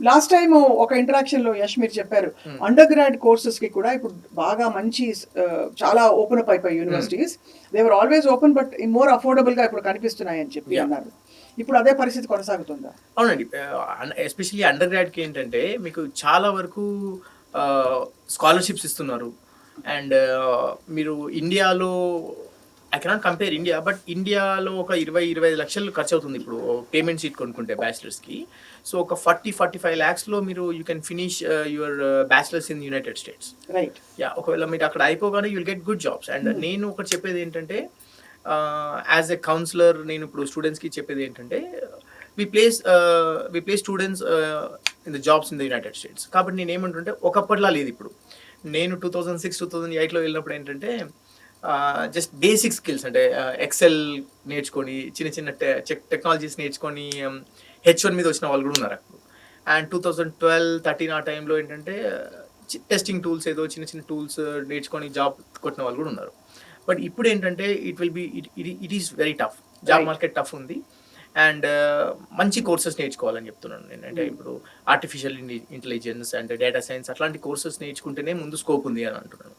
Last time ఒక interaction లో యష్ మీరు చెప్పారు Hmm. అండర్ గ్రాడ్ కోర్సెస్ కి కూడా ఇప్పుడు బాగా మంచి చాలా ఓపెన్ అప్ అయిపోయి universities they were always open but more affordable గా ఇప్పుడు కనిపిస్తున్నాయి అని చెప్పి Yeah. అన్నారు. ఇప్పుడు అదే పరిస్థితి కొనసాగుతుందా? అవునండి. ఎస్పెషల్లీ అండర్ గ్రాడ్కి ఏంటంటే మీకు చాలా వరకు స్కాలర్షిప్స్ ఇస్తున్నారు. అండ్ మీరు ఇండియాలో I cannot compare India, but ఇండియాలో ఒక 20-25 లక్షలు ఖర్చు అవుతుంది ఇప్పుడు పేమెంట్ సీట్ కొనుక్కుంటే బ్యాచిలర్స్కి. సో ఒక 40-45 ల్యాక్స్లో మీరు you can finish your bachelors in United states. Right. Yeah, ఒకవేళ మీరు అక్కడ అయిపోగానే you'll get good jobs. And నేను ఒకటి చెప్పేది ఏంటంటే యాజ్ ఎ కౌన్సిలర్ నేను ఇప్పుడు స్టూడెంట్స్కి చెప్పేది ఏంటంటే we place students in the jobs in the United States. కాబట్టి నేను ఏమంటుంటే ఒకప్పటిలా లేదు ఇప్పుడు. నేను 2006-2008లో వెళ్ళినప్పుడు ఏంటంటే జస్ట్ బేసిక్ స్కిల్స్ అంటే ఎక్సెల్ నేర్చుకొని చిన్న చిన్న టెక్నాలజీస్ నేర్చుకొని H1 మీద వచ్చిన వాళ్ళు కూడా ఉన్నారు అప్పుడు. అండ్ 2012-13 ఆ టైంలో ఏంటంటే టెస్టింగ్ టూల్స్ ఏదో చిన్న చిన్న టూల్స్ నేర్చుకొని జాబ్ కొట్టిన వాళ్ళు కూడా ఉన్నారు. బట్ ఇప్పుడు ఏంటంటే it is very tough. Job market tough ఉంది. అండ్ మంచి కోర్సెస్ నేర్చుకోవాలని చెప్తున్నాను నేను. అంటే ఇప్పుడు artificial intelligence and data science అట్లాంటి కోర్సెస్ నేర్చుకుంటేనే ముందు స్కోప్ ఉంది అని అంటున్నాను.